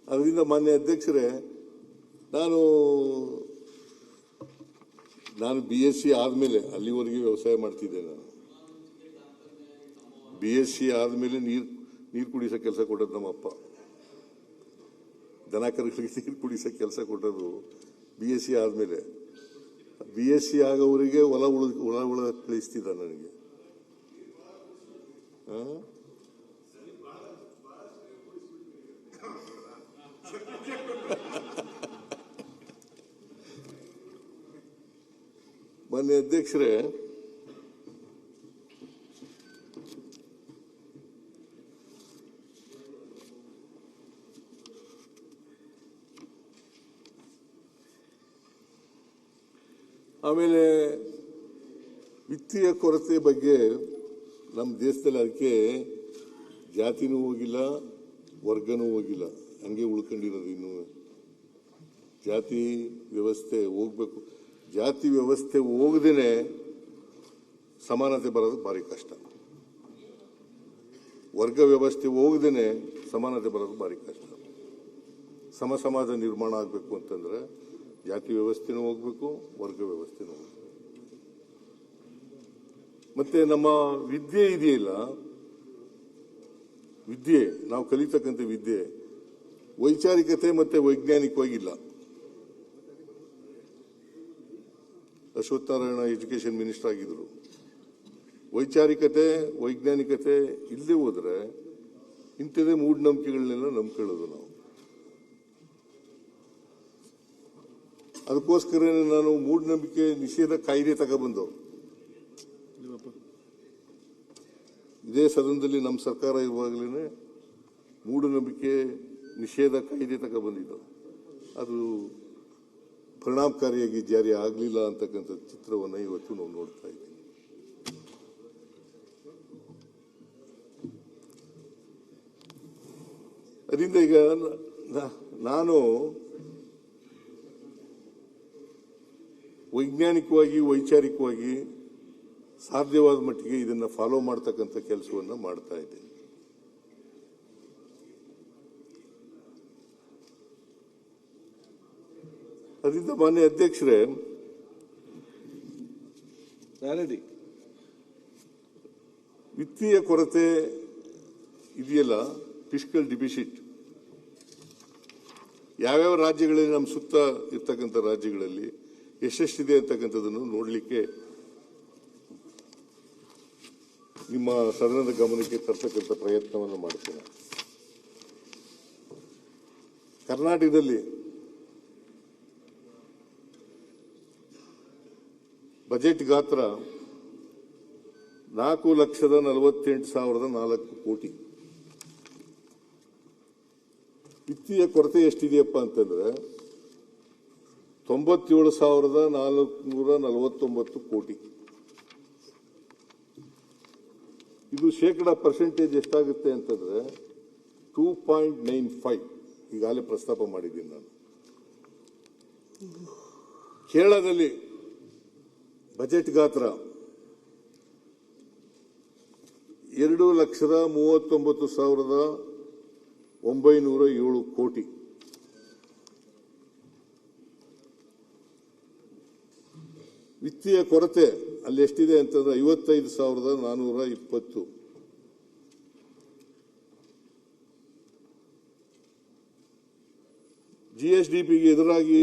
ಅದರಿಂದ ಮಾನ್ಯ ಅಧ್ಯಕ್ಷರೇ, ನಾನು BSc ಆದಮೇಲೆ ಅಲ್ಲಿವರೆಗೆ ವ್ಯವಸಾಯ ಮಾಡ್ತಿದ್ದೆ. ನಾನು BSc ಆದಮೇಲೆ ನೀರು ಕುಡಿಸೋ ಕೆಲಸ ಕೊಟ್ಟದ್ದು ನಮ್ಮಪ್ಪ. ದನ ಕರುಗಳಿಗೆ ನೀರು ಕುಡಿಸೋ ಕೆಲಸ ಕೊಟ್ಟದ್ದು BSc ಆದಮೇಲೆ. BSc ಆಗೋವರಿಗೆ ಹೊಲ ಕಳಿಸ್ತಿದ್ದ ನನಗೆ. ಮಾನ್ಯ ಅಧ್ಯಕ್ಷರೇ, ಆಮೇಲೆ ವಿತ್ತೀಯ ಕೊರತೆ ಬಗ್ಗೆ ನಮ್ಮ ದೇಶದಲ್ಲಿ ಅದಕ್ಕೆ ಜಾತಿನೂ ಹೋಗಿಲ್ಲ, ವರ್ಗನೂ ಹೋಗಿಲ್ಲ, ಹಂಗೆ ಉಳ್ಕೊಂಡಿರೋದು. ಇನ್ನು ಜಾತಿ ವ್ಯವಸ್ಥೆ ಹೋಗ್ಬೇಕು. ಜಾತಿ ವ್ಯವಸ್ಥೆ ಹೋಗದೇನೆ ಸಮಾನತೆ ಬರೋದು ಭಾರಿ ಕಷ್ಟ. ವರ್ಗ ವ್ಯವಸ್ಥೆ ಹೋಗದೇನೆ ಸಮಾನತೆ ಬರೋದು ಭಾರಿ ಕಷ್ಟ. ಸಮಾಜ ನಿರ್ಮಾಣ ಆಗಬೇಕು ಅಂತಂದ್ರೆ ಜಾತಿ ವ್ಯವಸ್ಥೆನೂ ಹೋಗ್ಬೇಕು, ವರ್ಗ ವ್ಯವಸ್ಥೆನೂ ಹೋಗ್ಬೇಕು. ಮತ್ತೆ ನಮ್ಮ ವಿದ್ಯೆ ಇದೆಯಲ್ಲ, ವಿದ್ಯೆ ನಾವು ಕಲಿತಕ್ಕಂಥ ವಿದ್ಯೆ ವೈಚಾರಿಕತೆ ಮತ್ತೆ ವೈಜ್ಞಾನಿಕವಾಗಿಲ್ಲ. ಅಶ್ವತ್ಥನಾರಾಯಣ ಎಜುಕೇಶನ್ ಮಿನಿಸ್ಟರ್ ಆಗಿದ್ರು. ವೈಚಾರಿಕತೆ ವೈಜ್ಞಾನಿಕತೆ ಇಲ್ಲದೆ ಹೋದ್ರೆ ಇಂಥದೇ ಮೂಢನಂಬಿಕೆಗಳನ್ನೆಲ್ಲ ನಂಬ್ಕೊಳ್ಳೋದು ನಾವು. ಅದಕ್ಕೋಸ್ಕರ ನಾನು ಮೂಢನಂಬಿಕೆ ನಿಷೇಧ ಕಾಯ್ದೆ ತಗೊಬಂದು ಇದೇ ಸದನದಲ್ಲಿ ನಮ್ಮ ಸರ್ಕಾರ ಇರುವಾಗಲೇ ಮೂಢನಂಬಿಕೆ ನಿಷೇಧ ಕಾಯ್ದೆ ತಗೊಬಂದಿದ್ದು. ಅದು ಪರಿಣಾಮಕಾರಿಯಾಗಿ ಜಾರಿ ಆಗಲಿಲ್ಲ ಅಂತಕ್ಕಂಥ ಚಿತ್ರವನ್ನು ಇವತ್ತು ನಾವು ನೋಡ್ತಾ ಇದ್ದೀವಿ. ಅದರಿಂದ ಈಗ ನಾನು ವೈಜ್ಞಾನಿಕವಾಗಿ ವೈಚಾರಿಕವಾಗಿ ಸಾಧ್ಯವಾದ ಮಟ್ಟಿಗೆ ಇದನ್ನು ಫಾಲೋ ಮಾಡ್ತಕ್ಕಂಥ ಕೆಲಸವನ್ನು ಮಾಡ್ತಾ ಇದ್ದೇನೆ. ಅದರಿಂದ ಮಾನ್ಯ ಅಧ್ಯಕ್ಷರೇ, ವಿತ್ತೀಯ ಕೊರತೆ ಇದೆಯಲ್ಲ, ಫಿಸ್ಕಲ್ ಡಿಫಿಸಿಟ್, ಯಾವ್ಯಾವ ರಾಜ್ಯಗಳಲ್ಲಿ ನಮ್ಮ ಸುತ್ತ ಇರ್ತಕ್ಕಂಥ ರಾಜ್ಯಗಳಲ್ಲಿ ಎಷ್ಟೆಷ್ಟಿದೆ ಅಂತಕ್ಕಂಥದ್ದನ್ನು ನೋಡಲಿಕ್ಕೆ ನಿಮ್ಮ ಸದನದ ಗಮನಕ್ಕೆ ತರ್ತಕ್ಕಂಥ ಪ್ರಯತ್ನವನ್ನು ಮಾಡ್ತೇನೆ. ಕರ್ನಾಟಕದಲ್ಲಿ ಬಜೆಟ್ ಗಾತ್ರ 4,48,004 ಕೋಟಿ. ವಿತ್ತೀಯ ಕೊರತೆ ಎಷ್ಟಿದೆಯಪ್ಪ ಅಂತಂದ್ರೆ 97,449 ಕೋಟಿ. ಇದು ಶೇಕಡಾ ಪರ್ಸೆಂಟೇಜ್ ಎಷ್ಟಾಗುತ್ತೆ ಅಂತಂದ್ರೆ 2.95. ಈಗಾಗಲೇ ಪ್ರಸ್ತಾಪ ಮಾಡಿದ್ದೀನಿ ನಾನು. ಕೇರಳದಲ್ಲಿ ಬಜೆಟ್ ಗಾತ್ರ 2,39,907 ಕೋಟಿ. ವಿತ್ತೀಯ ಕೊರತೆ ಅಲ್ಲಿ ಎಷ್ಟಿದೆ ಅಂತಂದ್ರೆ 55,420. GSDPಗೆ ಎದುರಾಗಿ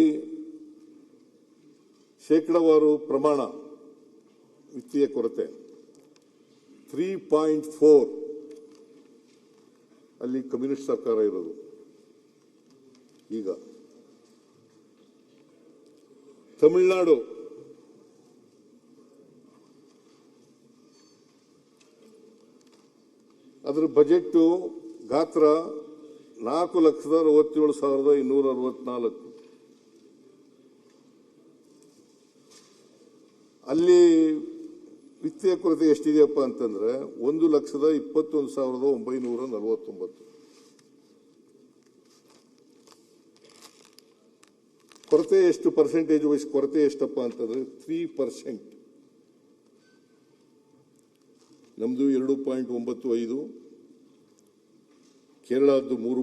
ಶೇಕಡಾವಾರು ಪ್ರಮಾಣ ವಿತ್ತೀಯ ಕೊರತೆ 3.4. ಅಲ್ಲಿ ಕಮ್ಯುನಿಸ್ಟ್ ಸರ್ಕಾರ ಇರೋದು. ಈಗ ತಮಿಳುನಾಡು ಅದರ ಬಜೆಟ್ ಗಾತ್ರ 4,67,264. ಅಲ್ಲಿ ವಿತ್ತೀಯ ಕೊರತೆ ಎಷ್ಟಿದೆಯಪ್ಪ ಅಂತಂದ್ರೆ 1,21,949. ಕೊರತೆ ಎಷ್ಟು ಪರ್ಸೆಂಟೇಜ್ ವೈಸ್ ಕೊರತೆ ಎಷ್ಟಪ್ಪ ಅಂತಂದ್ರೆ 3%. ನಮ್ದು 2.95, ಕೇರಳದ್ದು 3.